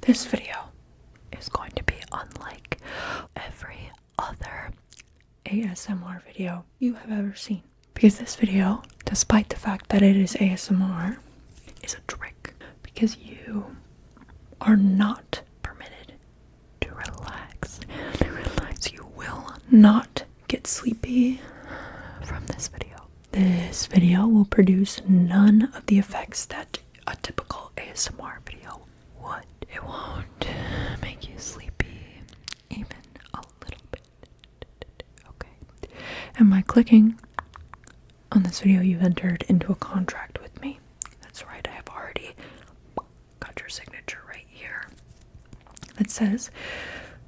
This video is going to be unlike every other ASMR video you have ever seen. Because this video, despite the fact that it is ASMR, is a trick. Because you are not permitted to relax. You will not get sleepy from this video. This video will produce none of the effects that a typical ASMR video would. It won't make you sleepy even a little bit. Okay. And by clicking on this video, you've entered into a contract with me. That's right, I have already got your signature right here. That says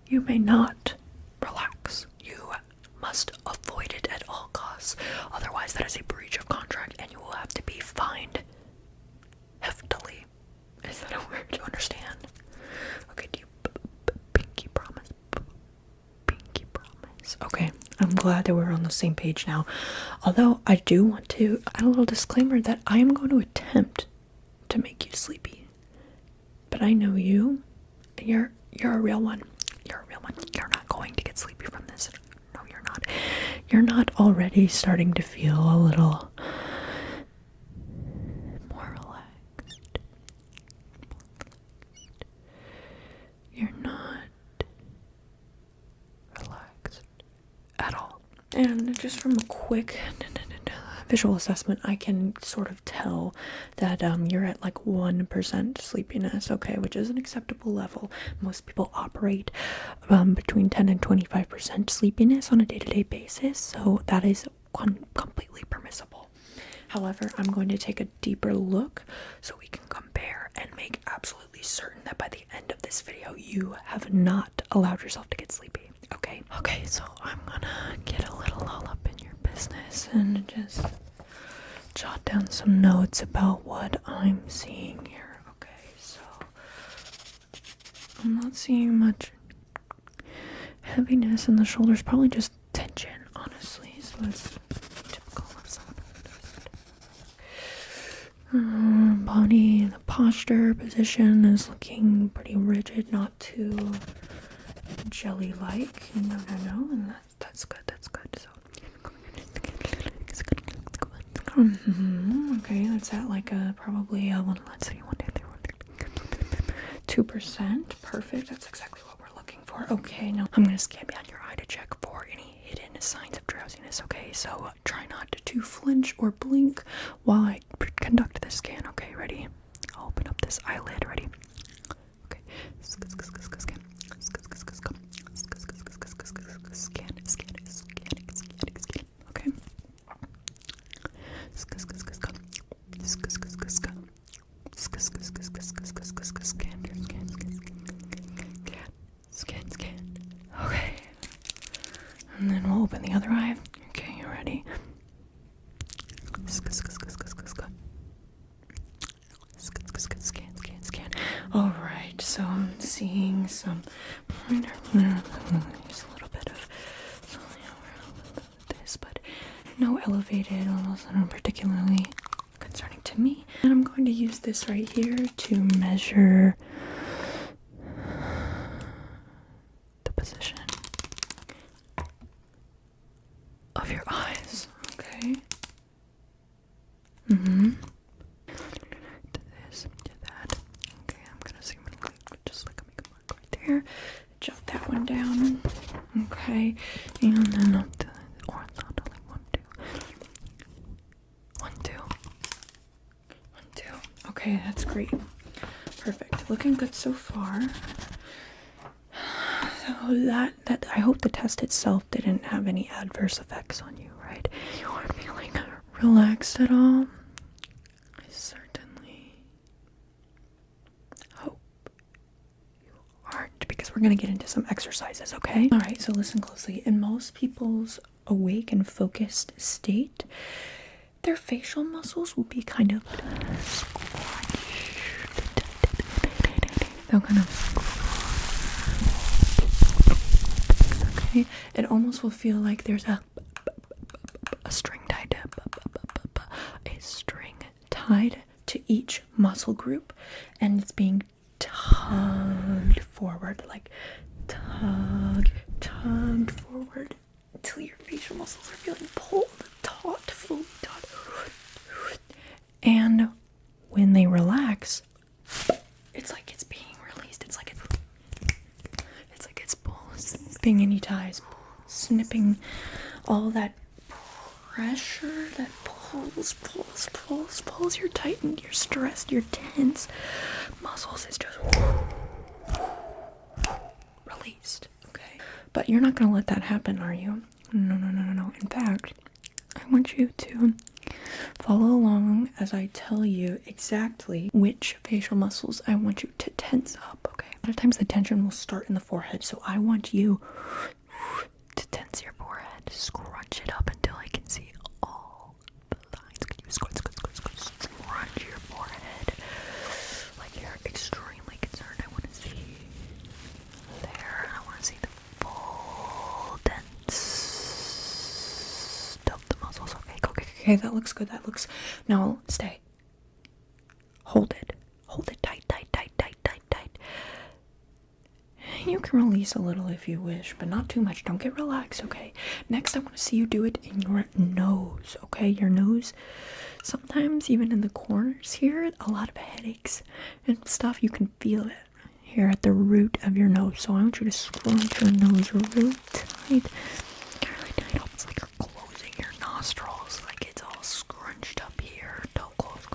you may not relax. You must avoid it at all costs. Otherwise, that is a breach of contract and you will have to be fined heftily. Is that a word? Do you understand? Okay, do you pinky promise? Pinky promise. Okay, I'm glad that we're on the same page now. Although I do want to add a little disclaimer that I am going to attempt to make you sleepy. But I know you. You're a real one. You're a real one. You're not going to get sleepy from this. No, you're not. You're not already starting to feel a little more relaxed. You're not relaxed at all. And just from a quick visual assessment, I can sort of tell that you're at like 1% sleepiness, okay, which is an acceptable level. Most people operate between 10 and 25% sleepiness on a day-to-day basis, so that is completely permissible. However, I'm going to take a deeper look so we can compare and make absolutely certain that by the end of this video, you have not allowed yourself to get sleepy, okay? Okay, so I'm gonna get a little all up in your business and just jot down some notes about what I'm seeing here. Okay, so I'm not seeing much heaviness in the shoulders, probably just tension, honestly. So it's typical of someone who does. Body, the posture, position is looking pretty rigid, not too jelly-like. No, and that's good. That's good. So. Okay, that's at like probably let's see, 2%. Perfect. That's exactly what we're looking for. Okay, now I'm gonna scan behind your eye to check for any hidden signs of drowsiness. Okay, so try not to flinch or blink while I conduct this scan. Okay, ready? I'll open up this eyelid. Ready? Okay. Scan. Okay. Scan. Okay. And then we'll open the other eye. Okay, you ready? Scan. Alright, so I'm seeing some just a little bit of this, but no elevated levels that are particularly concerning to me. And I'm going to use this right here to measure the position of your eyes. Okay. To this, to that. Okay, I'm gonna see just like make a mark right there. Jot that one down. Okay, and then up to the horizontally. 1, 2. Okay, that's great. Perfect. Looking good so far. So that I hope the test itself didn't have any adverse effects on you, right? You aren't feeling relaxed at all. I certainly hope you aren't, because we're gonna get into some exercises, okay? Alright, so listen closely. In most people's awake and focused state, their facial muscles will be kind of they'll kind of okay. It almost will feel like there's a string tied to each muscle group, and it's being tugged forward, like tugged forward until your facial muscles are feeling pulled taut, fully taut. And when they relax, it's like it's being released. It's like it's snipping any ties, snipping all that pressure that pulls. You're tightened, you're stressed, you're tense. Muscles is just released. Okay, but you're not gonna let that happen, are you? No. In fact, I want you to follow along as I tell you exactly which facial muscles I want you to tense up, okay? A lot of times the tension will start in the forehead, so I want you to tense your forehead, scrunch it up until I can see all the lines. Can you scrunch your forehead like you're extremely concerned? I want to see there. I want to see the full dense of the muscles. Okay, that looks good. Now stay. Hold it tight. You can release a little if you wish, but not too much. Don't get relaxed, okay? Next, I want to see you do it in your nose, okay? Your nose. Sometimes even in the corners here, a lot of headaches and stuff. You can feel it here at the root of your nose. So I want you to scrunch your nose really tight. Almost like you're closing your nostrils, like it's all scrunched up here. Don't close.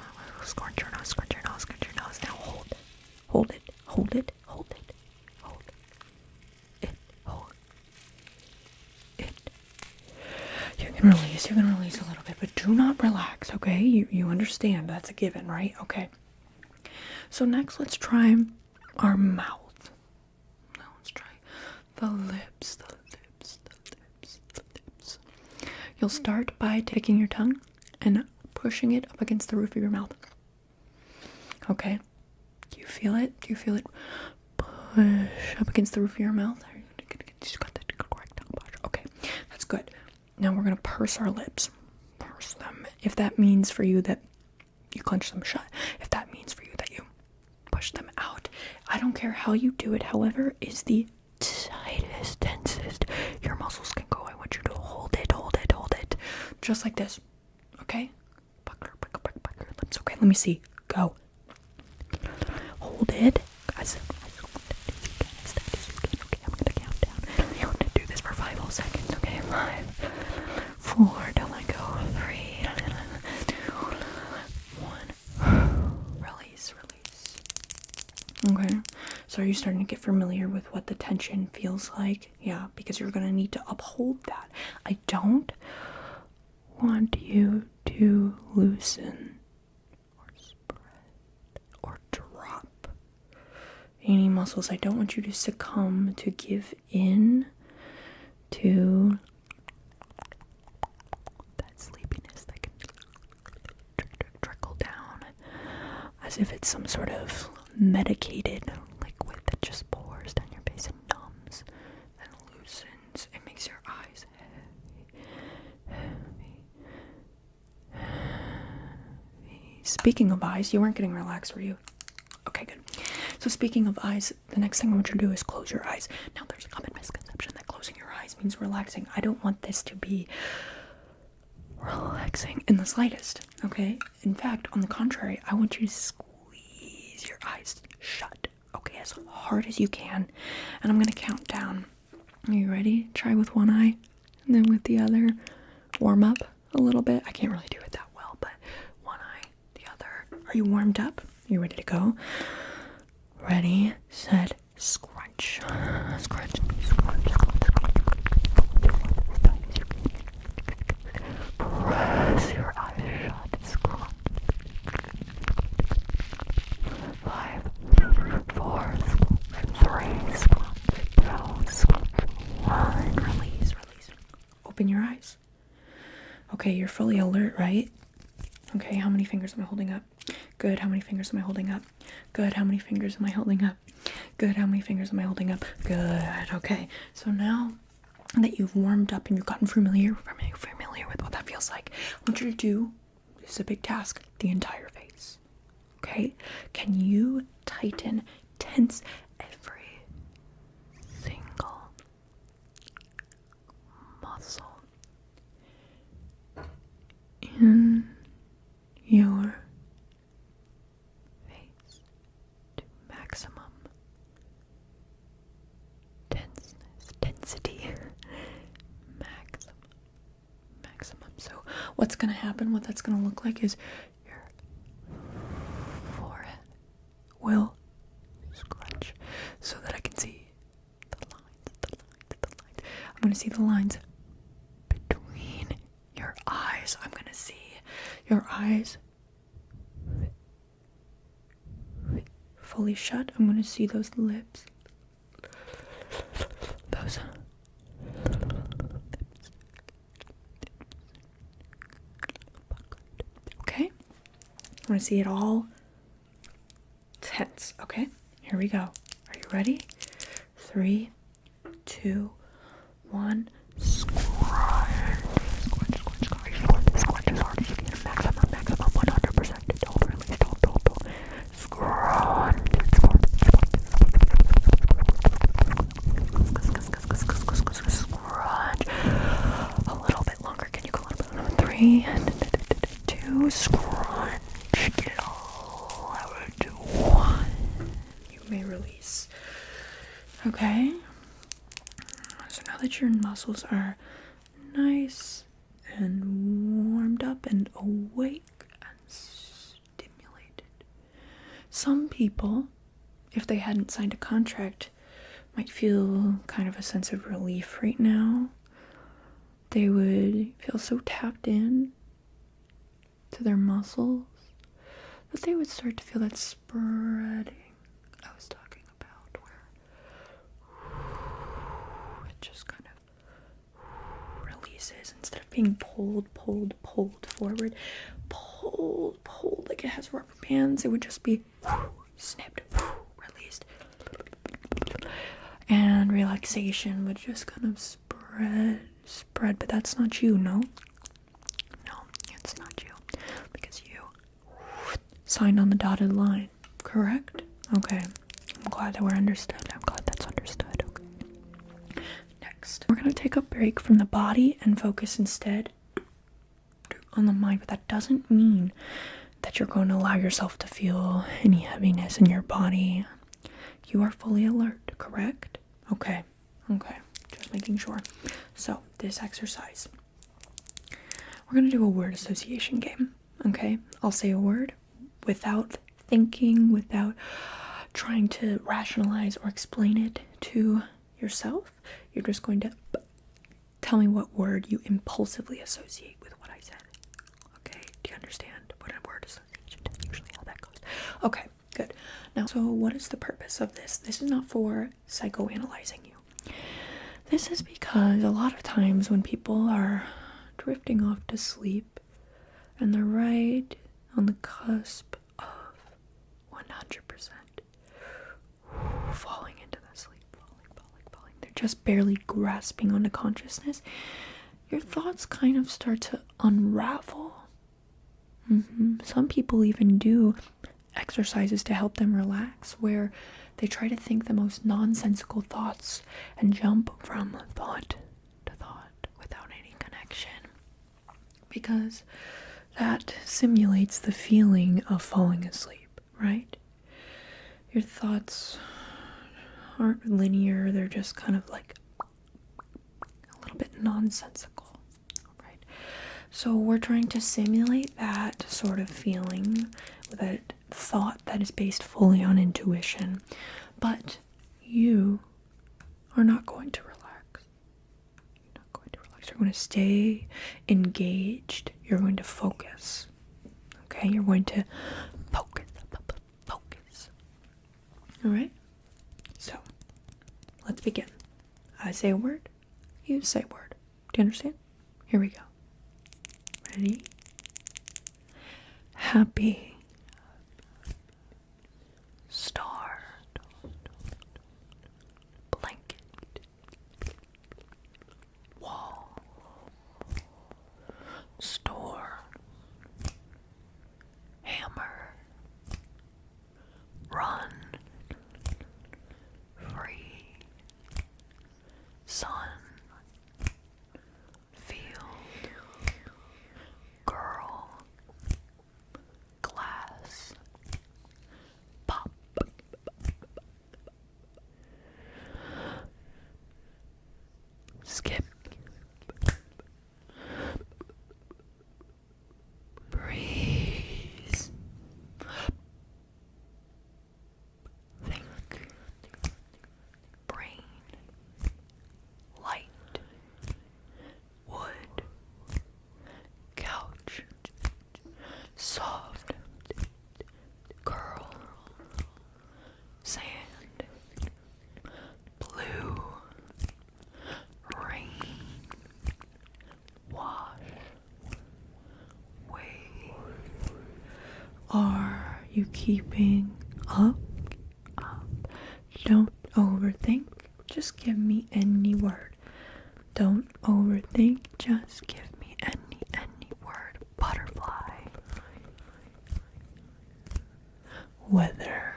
Scrunch your nose. Now hold it. You can release a little bit, but do not relax, okay? You understand, that's a given, right? Okay. So next, let's try our mouth. Now let's try the lips. You'll start by taking your tongue and pushing it up against the roof of your mouth. Okay. Do you feel it? Push up against the roof of your mouth. Okay, that's good. Now we're going to purse our lips. Purse them. If that means for you that you clench them shut. If that means for you that you push them out. I don't care how you do it. However is the tightest, tensest your muscles can go. I want you to hold it. Just like this. Okay? Pucker your lips. Okay, let me see. Go. Hold it. Guys, I'm gonna count down. You have to do this for 5 whole seconds, okay? 5, 4, don't let go. 3, 2, 1. Release. Okay. So are you starting to get familiar with what the tension feels like? Yeah, because you're gonna need to uphold that. I don't want you to loosen or spread or drop any muscles. I don't want you to succumb, to give in to that sleepiness that can trickle down as if it's some sort of medicated liquid that just pours down your face and numbs and loosens. It makes your eyes heavy. Speaking of eyes, you weren't getting relaxed, were you? Okay, good. So speaking of eyes, the next thing I want you to do is close your eyes. Now, there's a common misconception that closing your eyes means relaxing. I don't want this to be relaxing in the slightest, okay? In fact, on the contrary, I want you to squeeze your eyes shut, okay, as hard as you can. And I'm going to count down. Are you ready? Try with one eye and then with the other. Warm up a little bit. I can't really do it that well, but one eye, the other. Are you warmed up? You ready to go? Ready, set, scrunch. Scrunch. Press your eyes shut. Scrunch. 5, 4, 3, scrunch. 1. Release. Open your eyes. Okay, you're fully alert, right? Okay, how many fingers am I holding up? Good, how many fingers am I holding up? Good, how many fingers am I holding up? Good, how many fingers am I holding up? Good, okay. So now that you've warmed up and you've gotten familiar with what that feels like, I want you to do, this is a big task, the entire face. Okay? Can you tighten tense every single muscle in your face to maximum density, maximum. So what's going to happen, what that's going to look like is your forehead will scrunch so that I can see the lines. I'm going to see the lines between your eyes. I'm going to see your eyes fully shut. I'm going to see those lips. Those okay? I want to see it all tense, okay? Here we go. Are you ready? 3, 2, 1. Squat. Squat as hard as you can. Maximum 100%. Don't release. Don't. Scrunch. Scrunch. A little bit longer. Can you go a little bit? 3, 2, scrunch. Get it all out to 1. You may release. Okay. So now that your muscles are nice and warmed up and awake and stimulated, some people, if they hadn't signed a contract, might feel kind of a sense of relief right now. They would feel so tapped in to their muscles that they would start to feel that spreading I was talking about, where it just kind of releases instead of being pulled forward, pulled like it has rubber bands. It would just be snipped, released, and relaxation would just kind of spread. But that's not you, no, it's not you, because you signed on the dotted line, correct? Okay, I'm glad that we're understood. I'm glad that's understood. Okay. Next, we're gonna take a break from the body and focus instead on the mind, but that doesn't mean that you're going to allow yourself to feel any heaviness in your body. You are fully alert, correct? Okay, just making sure. So, this exercise, we're going to do a word association game, okay? I'll say a word without thinking, without trying to rationalize or explain it to yourself. You're just going to tell me what word you impulsively associate with what I said. Okay, do you understand what a word association is? Usually how that goes. Okay, good. Now, so what is the purpose of this? This is not for psychoanalyzing you. This is because a lot of times when people are drifting off to sleep and they're right on the cusp of 100% falling into the sleep, falling. They're just barely grasping onto consciousness. Your thoughts kind of start to unravel. Some people even do exercises to help them relax, where they try to think the most nonsensical thoughts and jump from thought to thought without any connection, because that simulates the feeling of falling asleep, right? Your thoughts aren't linear, they're just kind of like a little bit nonsensical, right? So we're trying to simulate that sort of feeling, that thought that is based fully on intuition, but you are not going to relax. You're going to stay engaged. You're going to focus. Okay, you're going to focus. All right. So let's begin. I say a word, you say a word. Do you understand? Here we go. Ready? Happy. Star. Blanket. Wall. Store. Hammer. Run. you keeping up? Don't overthink. Just give me any word. Don't overthink. Just give me any word. Butterfly. Weather.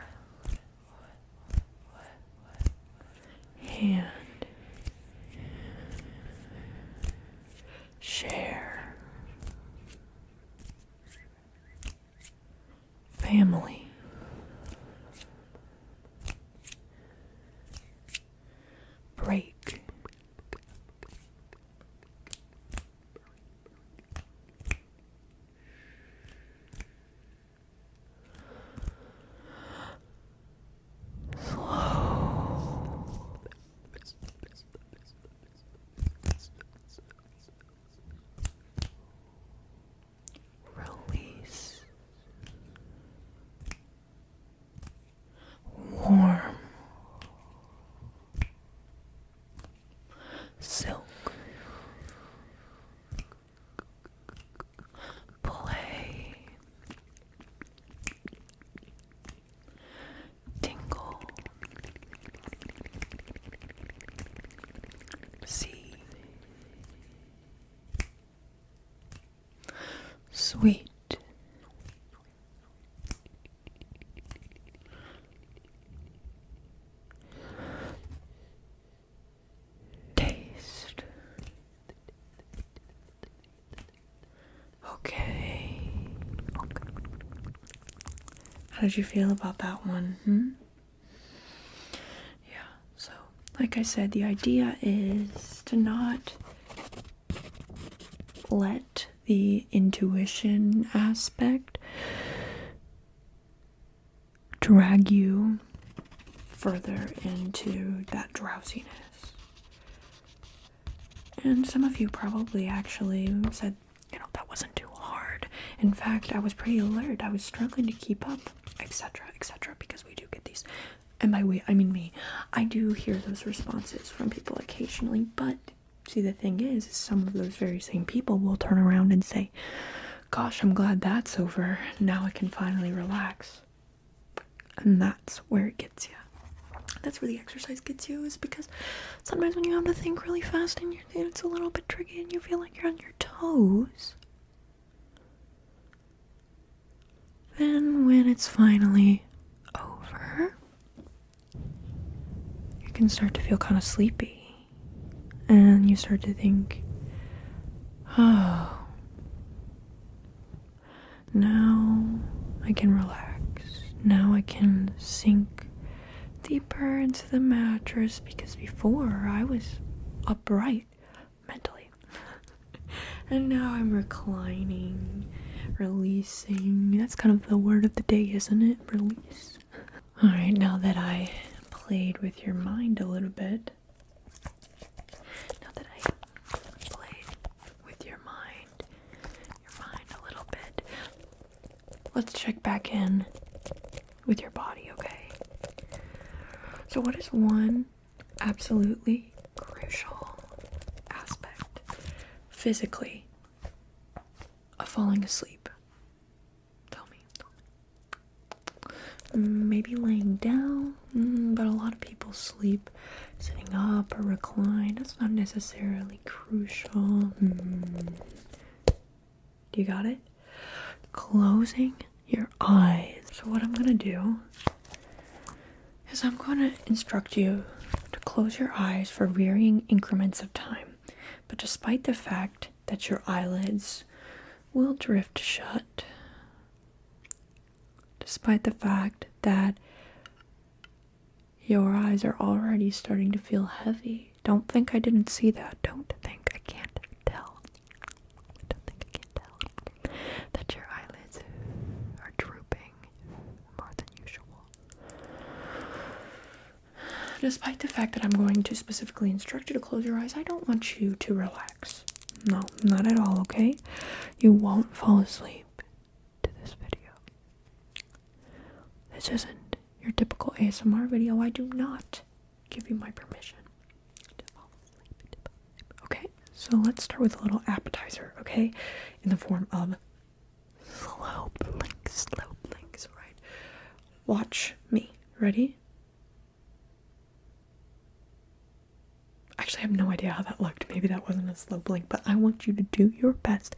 Hand. Share. Family. Break. Release. Warm. Silk. Play. Tingle. See. Sweet. Taste. Okay. How did you feel about that one? Yeah, so like I said, the idea is to not let the intuition aspect drag you further into that drowsiness. And some of you probably actually said, that wasn't too hard. In fact, I was pretty alert. I was struggling to keep up, etc., etc., because we do get these. And by we, I mean me. I do hear those responses from people occasionally, but see, the thing is some of those very same people will turn around and say, gosh, I'm glad that's over. Now I can finally relax. And that's where it gets you. That's where the exercise gets you, is because sometimes when you have to think really fast and it's a little bit tricky and you feel like you're on your toes, then when it's finally over, you can start to feel kind of sleepy. And you start to think, oh, now I can relax. Now I can sink deeper into the mattress, because before I was upright mentally. And now I'm reclining, releasing. That's kind of the word of the day, isn't it? Release. Alright, now that I played with your mind a little bit, let's check back in with your body, okay? So what is one absolutely crucial aspect physically of falling asleep? Tell me. Maybe laying down, but a lot of people sleep sitting up or recline. That's not necessarily crucial. Do you got it? Closing your eyes. So what I'm gonna do is I'm gonna instruct you to close your eyes for varying increments of time. But despite the fact that your eyelids will drift shut, despite the fact that your eyes are already starting to feel heavy, don't think I didn't see that. Don't think I can't tell. Don't think I can't tell that your eyelids are drooping more than usual. Despite the fact that I'm going to specifically instruct you to close your eyes, I don't want you to relax. No, not at all, okay? You won't fall asleep to this video. This isn't your typical ASMR video. I do not give you my permission to fall asleep. Okay, so let's start with a little appetizer, okay? In the form of slow blinks, right? Watch me. Ready? Actually, I have no idea how that looked. Maybe that wasn't a slow blink, but I want you to do your best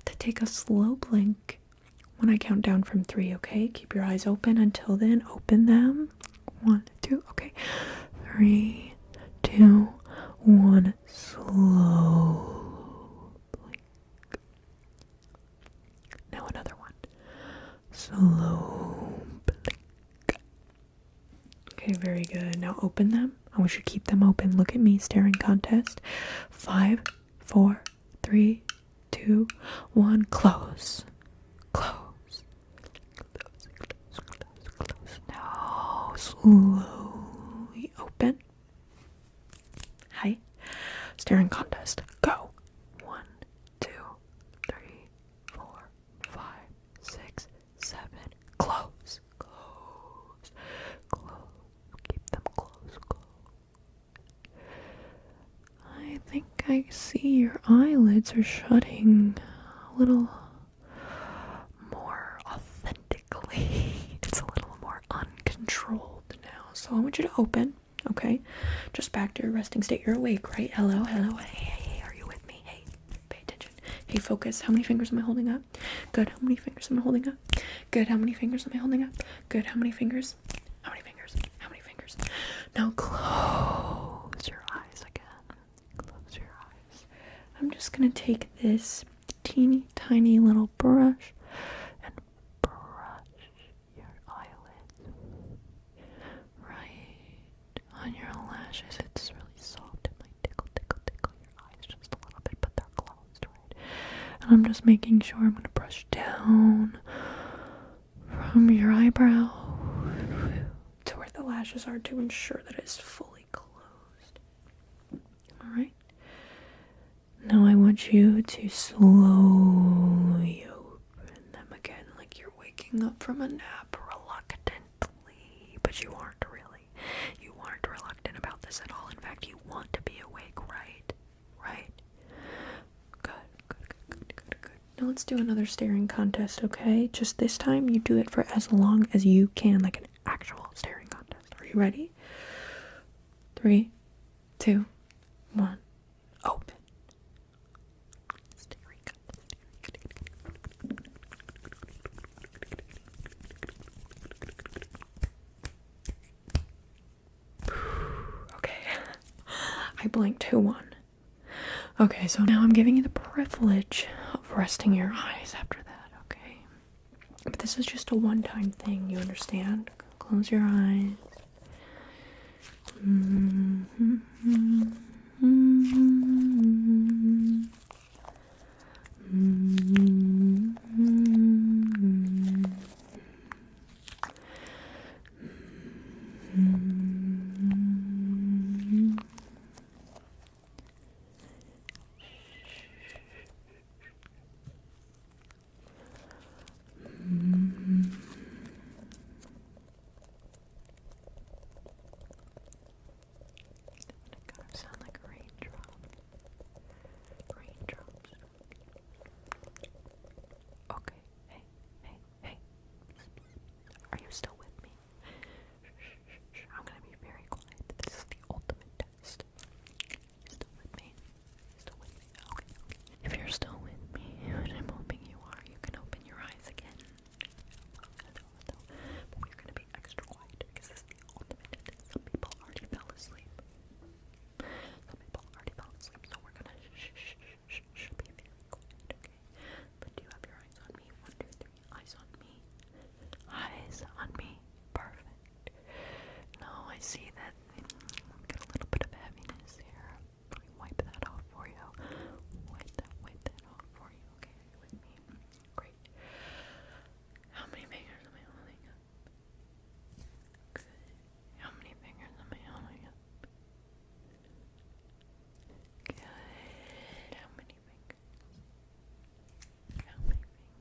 to take a slow blink when I count down from 3, okay? Keep your eyes open until then. Open them. 1, 2, okay. 3, 2, 1. Slow blink. Now another one. Slow blink. Okay, very good. Now open them. I want you to keep them open. Look at me, staring contest. 5, 4, 3, 2, 1. Close. Close. Close, close, close, close. Now slowly open. Hi. Staring contest. Go. 1, 2, 3, 4, 5, 6, 7. Close. Close. Close. Keep them close. Close. I think I see your eyelids are shutting a little more authentically. It's a little more uncontrolled now. So I want you to open, okay? Just back to your resting state. You're awake, right? Hello, hello. Hey, hey, hey, are you with me? Hey, pay attention. Hey, focus. How many fingers am I holding up? Good. How many fingers am I holding up? Good. How many fingers am I holding up? Good. How many fingers? How many fingers? How many fingers? Now close your eyes again. Close your eyes. I'm just gonna take this teeny tiny little brush and brush your eyelids right on your lashes. It's really soft. It might tickle your eyes just a little bit, but they're closed, right? And I'm just making sure I'm gonna brush down from your eyebrow to where the lashes are to ensure that it's fully closed. Alright? Now I want you to slowly open them again like you're waking up from a nap reluctantly. But you aren't really. You aren't reluctant about this at all. In fact, you want to be awake, right? Right? Good, good, good, good, good, good. Now let's do another staring contest, okay? Just this time you do it for as long as you can, like an actual staring contest. Are you ready? 3, 2, 1. Open. Staring contest. Okay. I blinked. 2, 1. Okay, so now I'm giving you the privilege of resting your eyes after that, okay? But this is just a one-time thing, you understand? Close your eyes. Sound like a raindrop. Raindrops. Okay. Hey, hey, hey. Are you still with me? Shh. I'm gonna be very quiet. This is the ultimate test. Still with me? Still with me? Okay. If you're still with me, and I'm hoping you are, you can open your eyes again. But we're gonna be extra quiet because this is the ultimate test. Some people already fell asleep. So we're gonna shh, be very quiet, okay? But do you have your eyes on me? 1, 2, 3, eyes on me. Eyes on me. Perfect. Now I see that got a little bit of heaviness here. Let me wipe that off for you. Wipe that off for you, okay? Are you with me? Great. How many fingers am I holding up? Good. How many fingers am I holding up? Good. How many fingers? How many fingers?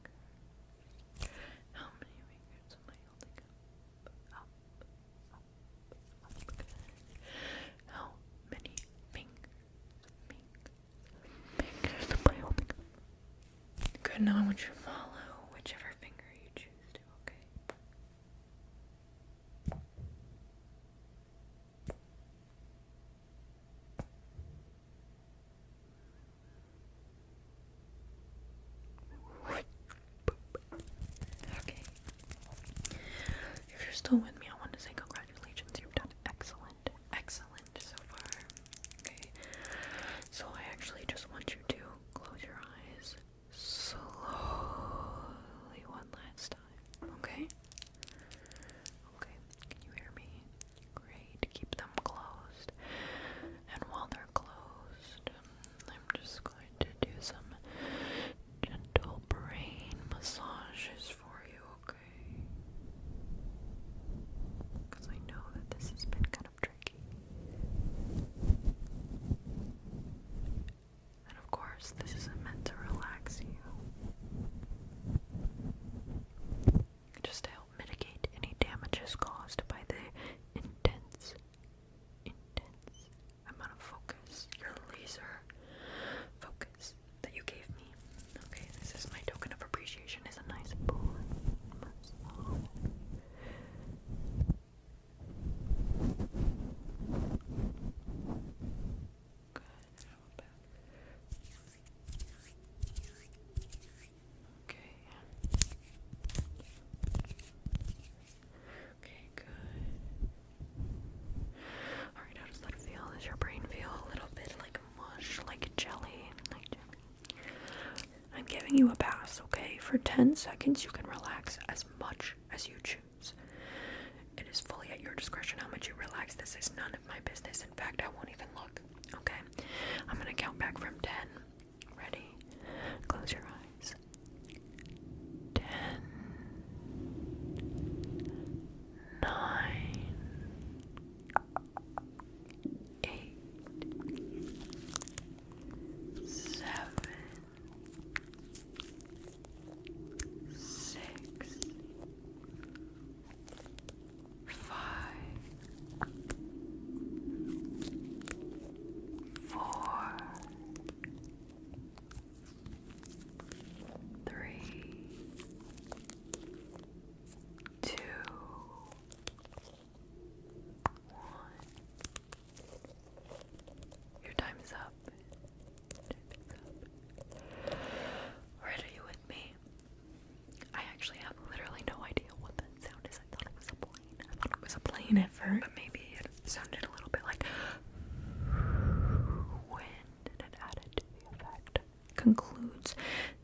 How many fingers am I holding up? Up, up, up. Good. How many fingers am I holding up? Good. Now I want you to follow whichever finger you choose to, okay? still with me, I want to say congratulations. You've done excellent. Excellent so far. Okay. So I actually just want you to close your eyes slowly one last time. Okay? Okay. Can you hear me? Great. Keep them closed. And while they're closed, I'm just going to do some gentle brain massages for you, okay? Because I know that this has been kind of tricky. And of course, this isn't meant to relax you. Just to help mitigate any damages caused by the intense amount of focus, your laser focus that you gave me. Okay, this is my token of appreciation. Is a nice brain massage. Good. Okay. Okay, good. Alright, how does that feel? Does your brain feel a little bit like mush, like jelly? I'm giving you a pass, okay? For 10 seconds, you can relax as much as you choose. It is fully at your discretion how much you relax. This is none of my business. In fact, I won't even look, okay? I'm gonna count back from 10. Ready? Close your eyes. 10, 9, 8, 7, 6, 5, 4, 3, 2, 1. Your time is up. Alright, are you with me? I actually have literally no idea what that sound is. I thought it was a plane. I thought it was a plane at first, but maybe it sounded a little bit like wind, and it added to the effect. Concludes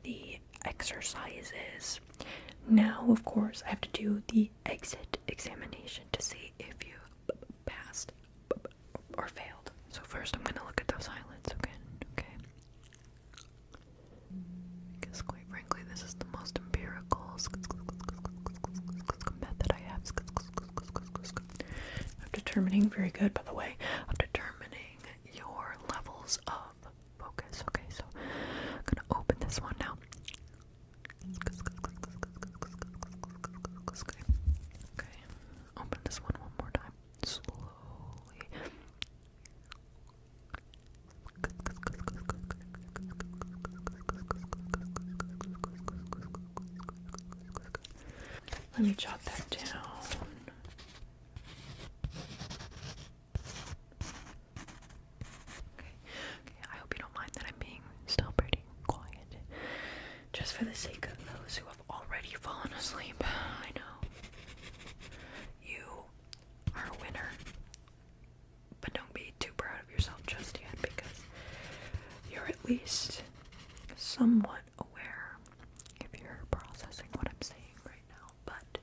the exercises. Now, of course, I have to do the exit examination to see if you passed or failed. So first I'm going to look at those eyelids again, okay? Because quite frankly, this is the most empirical method I have of determining, very good by the way, of determining your levels of focus. Okay, so I'm going to open this one now. Okay, open this one more time. Slowly. Let me jot that down. Okay, I hope you don't mind that I'm being still pretty quiet. Just for the sake of those who have already fallen asleep. I know. You are a winner. But don't be too proud of yourself just yet, because you're at least somewhat aware if you're processing what I'm saying right now. But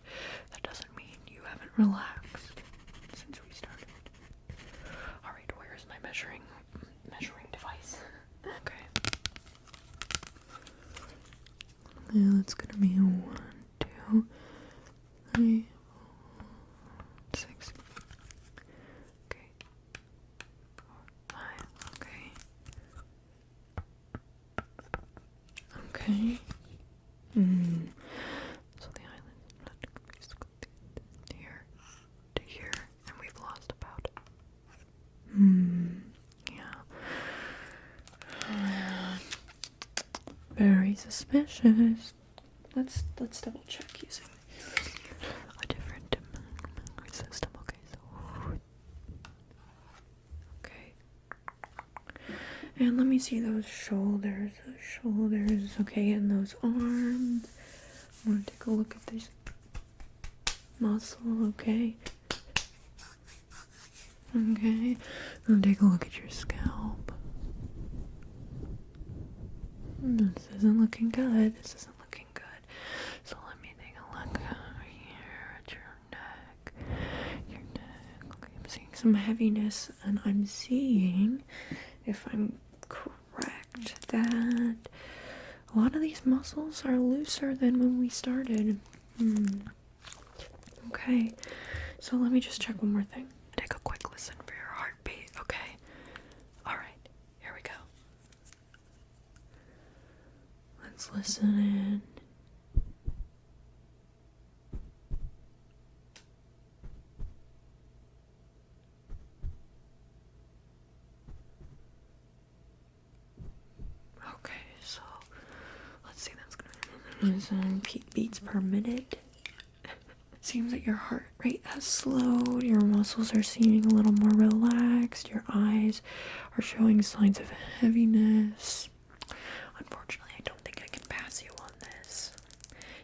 that doesn't mean you haven't relaxed since we started. Alright, where's my measuring device? Okay. Now it's gonna be 1, 2, 3, 4, 6. Okay. 4, 5. Okay. Okay. So the eyelids here to here, and we've lost about. Yeah. Very suspicious. Let's double check using a different system. Okay, so okay. And let me see those shoulders. Okay, and those arms. I'm gonna take a look at this. muscle, okay? Okay. Now take a look at your scalp. This isn't looking good. This isn't looking good. So let me take a look over here at your neck. Your neck. Okay, I'm seeing some heaviness, and I'm seeing, if I'm correct, that a lot of these muscles are looser than when we started. Okay, so let me just check one more thing. Take a quick listen for your heartbeat, okay? Alright, here we go. Let's listen in. Okay, so let's see, that's gonna be beats per minute. Seems that your heart rate has slowed, your muscles are seeming a little more relaxed, your eyes are showing signs of heaviness. Unfortunately, I don't think I can pass you on this.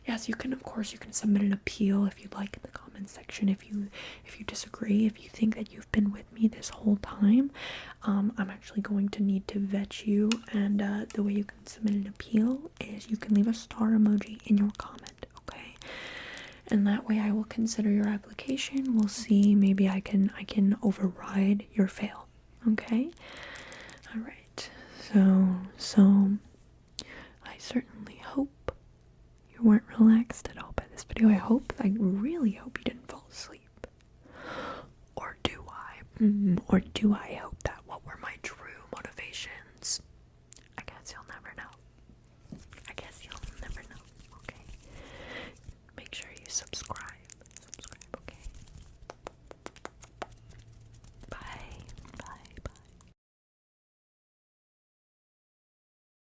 Yes, you can, of course, you can submit an appeal if you'd like in the comment section. If you disagree, if you think that you've been with me this whole time, I'm actually going to need to vet you, and the way you can submit an appeal is you can leave a star emoji in your comment, okay? And that way I will consider your application. We'll see, maybe I can override your fail, okay? All right. So I certainly hope you weren't relaxed at all by this video. I really hope you didn't fall asleep. Or do I? Or do I hope that what were my true motivations? I guess you'll never know. Okay? Make sure you subscribe